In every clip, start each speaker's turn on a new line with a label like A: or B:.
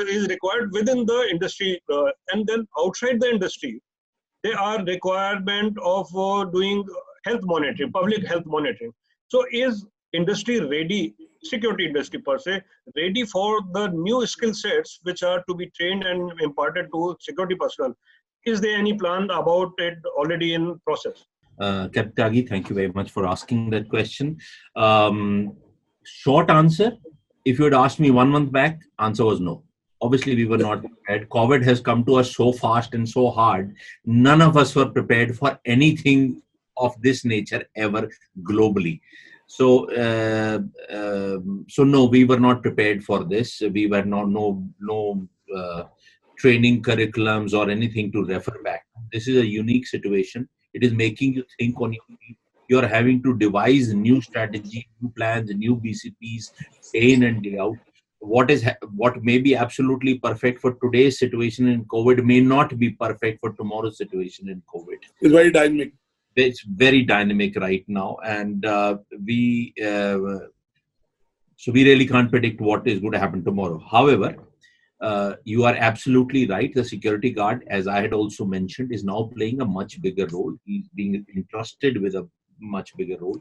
A: is required within the industry, and then outside the industry, there are requirement of doing health monitoring, public health monitoring. So is industry ready, security industry per se, ready for the new skill sets which are to be trained and imparted to security personnel? Is there any plan about it already in process?
B: Captain Tyagi, thank you very much for asking that question. Short answer, if you had asked me 1 month back, answer was no. Obviously, we were not prepared. COVID has come to us so fast and so hard. None of us were prepared for anything of this nature ever globally. So, no, we were not prepared for this. We were no training curriculums or anything to refer back. This is a unique situation. It is making you think on your feet. You are having to devise new strategy, new plans, new BCPs, day in and day out. What may be absolutely perfect for today's situation in COVID may not be perfect for tomorrow's situation in COVID.
C: It's very dynamic.
B: It's very dynamic right now, and we really can't predict what is going to happen tomorrow. However, you are absolutely right. The security guard, as I had also mentioned, is now playing a much bigger role. He's being entrusted with a much bigger role.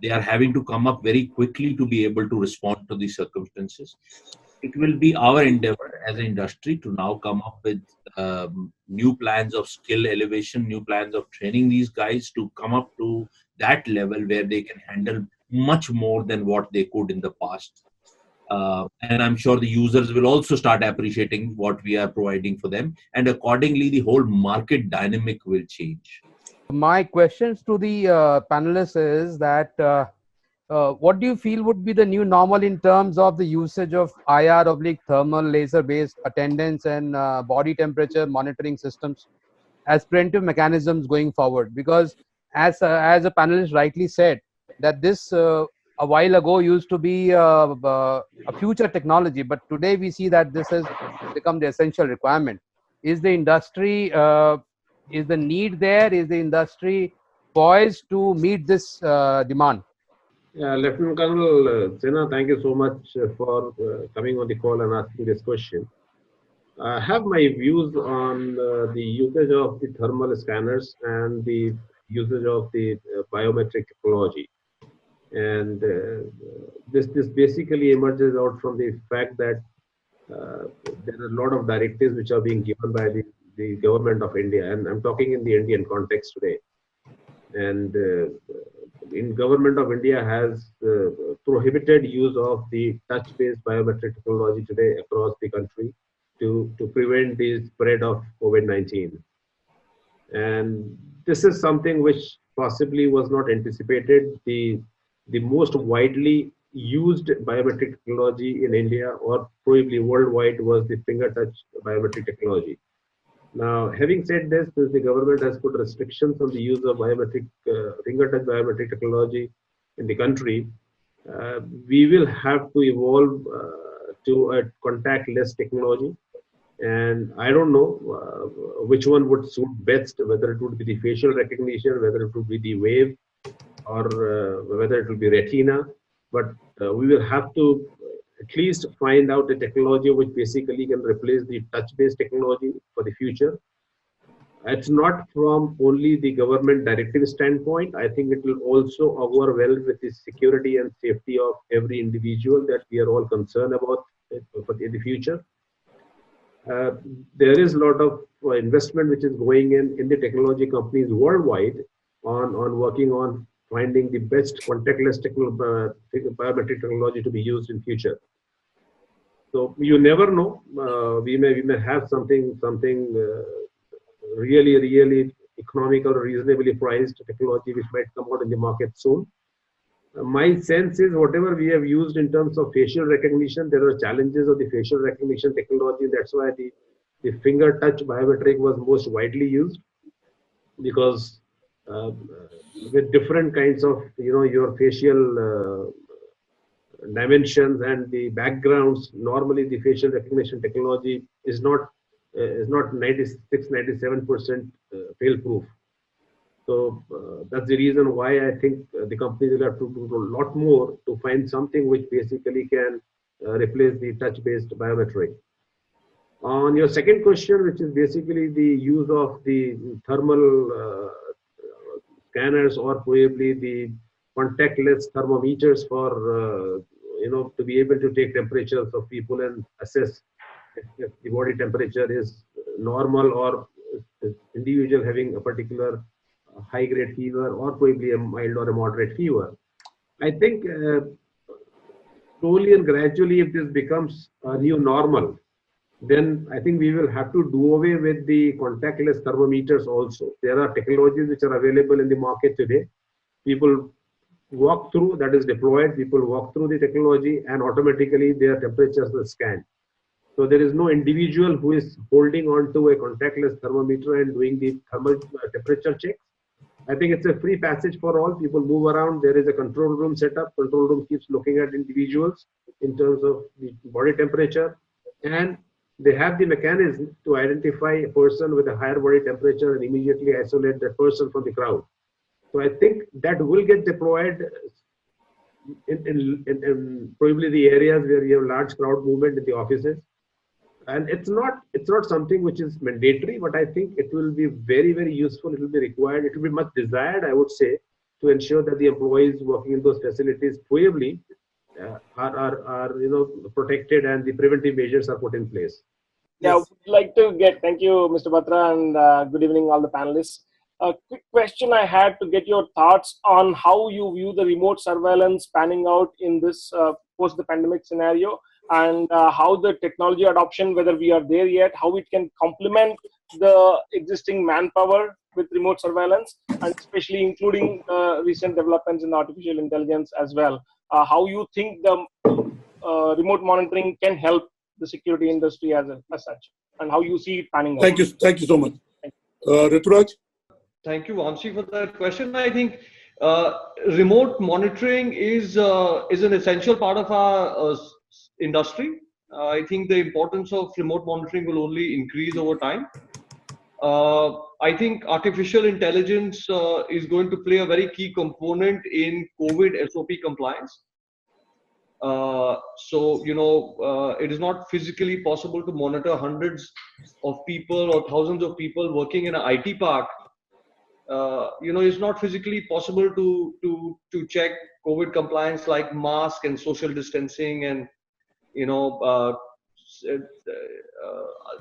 B: They are having to come up very quickly to be able to respond to these circumstances. It will be our endeavor as an industry to now come up with new plans of skill elevation, new plans of training these guys to come up to that level where they can handle much more than what they could in the past. And I'm sure the users will also start appreciating what we are providing for them. And accordingly, the whole market dynamic will change.
D: My questions to the panelists is that what do you feel would be the new normal in terms of the usage of IR/thermal laser-based attendance and body temperature monitoring systems as preventive mechanisms going forward? Because as a panelist rightly said, that this a while ago used to be a future technology, but today we see that this has become the essential requirement. Is the industry, is the need there? Is the industry poised to meet this demand?
E: Lieutenant Colonel Sinha, thank you so much for coming on the call and asking this question. I have my views on the usage of the thermal scanners and the usage of the biometric technology. And this basically emerges out from the fact that there are a lot of directives which are being given by the government of India, and I'm talking in the Indian context today. And in government of India has prohibited use of the touch-based biometric technology today across the country to prevent the spread of COVID-19. And this is something which possibly was not anticipated. The most widely used biometric technology in India or probably worldwide was the finger touch biometric technology. Now, having said this, since the government has put restrictions on the use of biometric finger touch biometric technology in the country, we will have to evolve to a contactless technology. And I don't know which one would suit best, whether it would be the facial recognition, whether it would be the wave, or whether it will be retina. But we will have to at least find out a technology which basically can replace the touch-based technology for the future. It's not from only the government directive standpoint. I think it will also augur well with the security and safety of every individual that we are all concerned about in the future. There is a lot of investment which is going in the technology companies worldwide on working on finding the best contactless biometric technology to be used in future. So you never know. We may have something really economical, reasonably priced technology which might come out in the market soon. My sense is whatever we have used in terms of facial recognition, there are challenges of the facial recognition technology. That's why the finger touch biometric was most widely used, because with different kinds of your facial dimensions and the backgrounds, normally the facial recognition technology is not 96-97% fail proof. So that's the reason why I think the companies will have to do a lot more to find something which basically can replace the touch-based biometric. On your second question, which is basically the use of the thermal scanners or probably the contactless thermometers for to be able to take temperatures of people and assess if the body temperature is normal or individual having a particular high grade fever or probably a mild or a moderate fever. I think slowly and gradually, if this becomes a new normal, then I think we will have to do away with the contactless thermometers also. There are technologies which are available in the market today. People walk through, that is deployed, people walk through the technology and automatically their temperatures are scanned. So there is no individual who is holding on to a contactless thermometer and doing the thermal temperature checks. I think it's a free passage for all. People move around. There is a control room set up. Control room keeps looking at individuals in terms of the body temperature. And they have the mechanism to identify a person with a higher body temperature and immediately isolate that person from the crowd. So I think that will get deployed in probably the areas where you have large crowd movement in the offices. And it's not something which is mandatory, but I think it will be very, very useful. It will be required. It will be much desired, I would say, to ensure that the employees working in those facilities probably are protected and the preventive measures are put in place.
C: Yeah, yes. Would like to thank you, Mr. Batra, and good evening, all the panelists. A quick question I had to get your thoughts on how you view the remote surveillance panning out in this post the pandemic scenario, and how the technology adoption, whether we are there yet, how it can complement the existing manpower with remote surveillance, and especially including recent developments in artificial intelligence as well. How you think the remote monitoring can help the security industry as such, and how you see it panning out.
F: Thank you so much. Rituraj?
G: Thank you, Vamsi, for that question. I think remote monitoring is an essential part of our industry. I think the importance of remote monitoring will only increase over time. I think artificial intelligence is going to play a very key component in COVID SOP compliance. It is not physically possible to monitor hundreds of people or thousands of people working in an IT park. It's not physically possible to check COVID compliance like mask and social distancing and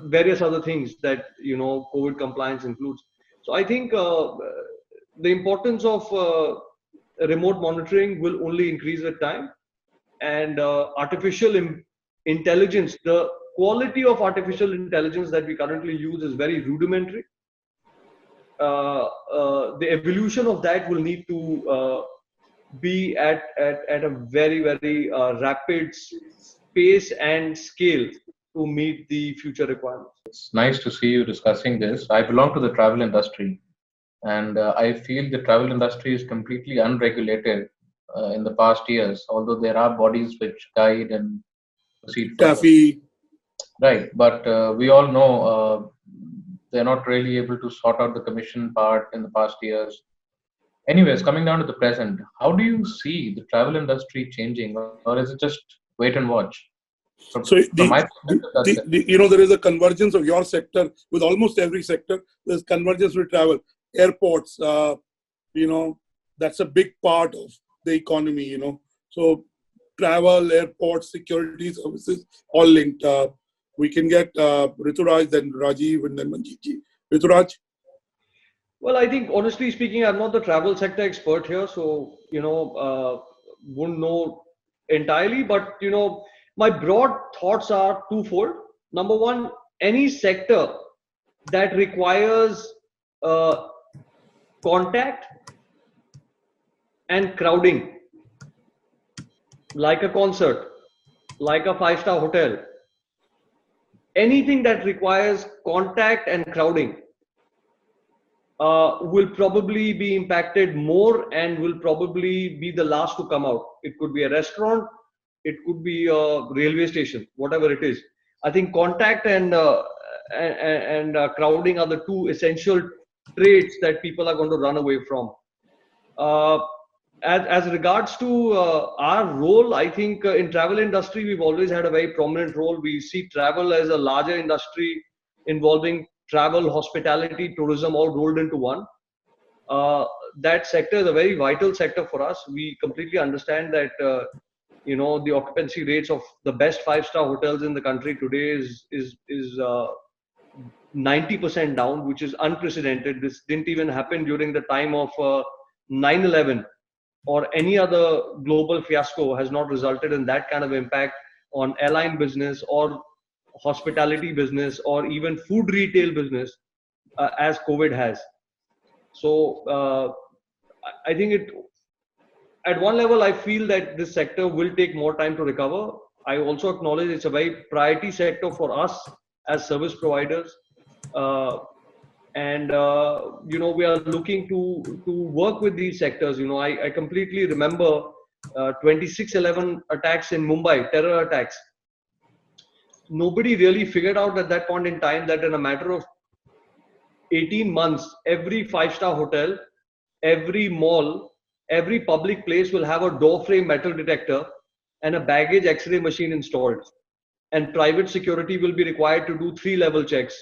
G: various other things that COVID compliance includes. So I think the importance of remote monitoring will only increase with time, and artificial intelligence, the quality of artificial intelligence that we currently use is very rudimentary. The evolution of that will need to be at a very, very rapid pace and scale to meet the future requirements.
H: It's nice to see you discussing this. I belong to the travel industry, and I feel the travel industry is completely unregulated in the past years, although there are bodies which guide and proceed.
F: TAFE.
H: Right, but we all know they're not really able to sort out the commission part in the past years. Anyways, coming down to the present, how do you see the travel industry changing, or is it just wait and watch?
F: There is a convergence of your sector with almost every sector. There's convergence with travel, airports. That's a big part of the economy. So travel, airports, security services, all linked. We can get Rituraj, then Rajiv, and then Manjeet. Rituraj?
G: Well, I think honestly speaking, I'm not the travel sector expert here, so wouldn't know entirely. But my broad thoughts are twofold. Number one, any sector that requires contact and crowding, like a concert, like a 5-star hotel, anything that requires contact and crowding will probably be impacted more and will probably be the last to come out. It could be a restaurant, it could be a railway station, whatever it is. I think contact and crowding are the two essential traits that people are going to run away from. as regards to our role, I think in travel industry, we've always had a very prominent role. We see travel as a larger industry involving travel, hospitality, tourism, all rolled into one. That sector is a very vital sector for us. We completely understand that, the occupancy rates of the best 5-star hotels in the country today is 90% down, which is unprecedented. This didn't even happen during the time of 9/11, or any other global fiasco has not resulted in that kind of impact on airline business or hospitality business or even food retail business as COVID has. So I think at one level, I feel that this sector will take more time to recover. I also acknowledge it's a very priority sector for us as service providers. And we are looking to work with these sectors. I completely remember 26/11 attacks in Mumbai, terror attacks. Nobody really figured out at that point in time that in a matter of 18 months, every 5-star hotel, every mall, every public place will have a door frame metal detector and a baggage X-ray machine installed. And private security will be required to do 3-level checks.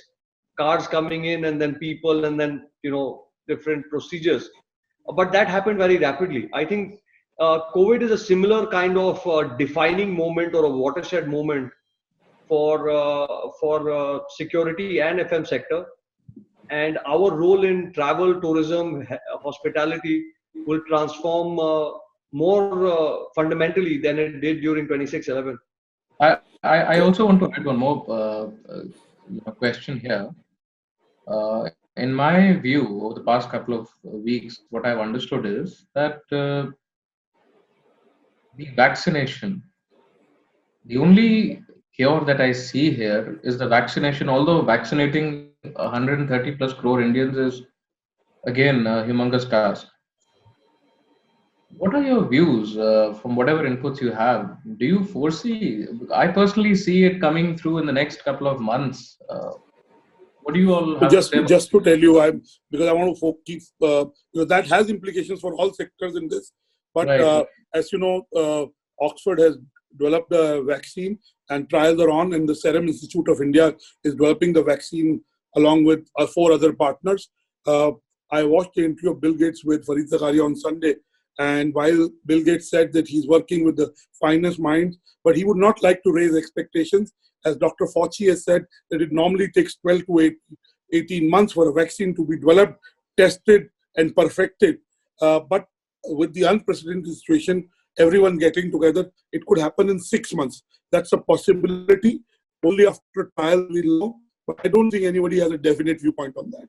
G: Cars coming in, and then people, and then different procedures. But that happened very rapidly. I think COVID is a similar kind of defining moment or a watershed moment for security and FM sector. And our role in travel, tourism, hospitality will transform more fundamentally than it did during 26/11.
H: I also want to add one more question here. In my view, over the past couple of weeks, what I've understood is that the vaccination, the only cure that I see here is the vaccination. Although vaccinating 130 plus crore Indians is again a humongous task. What are your views from whatever inputs you have? Do you foresee? I personally see it coming through in the next couple of months. What do you all have
F: just
H: to say?
F: Just to tell you, because I want to keep that has implications for all sectors in this. But
H: Right.
F: as you know, Oxford has developed a vaccine, and trials are on, and the Serum Institute of India is developing the vaccine along with 4 other partners. I watched the interview of Bill Gates with Fareed Zakaria on Sunday, and while Bill Gates said that he's working with the finest minds, but he would not like to raise expectations, as Dr. Fauci has said, that it normally takes 12 to 18 months for a vaccine to be developed, tested, and perfected. But with the unprecedented situation, everyone getting together, it could happen in 6 months. That's a possibility. Only after trial we'll know. But I don't think anybody has a definite viewpoint on that.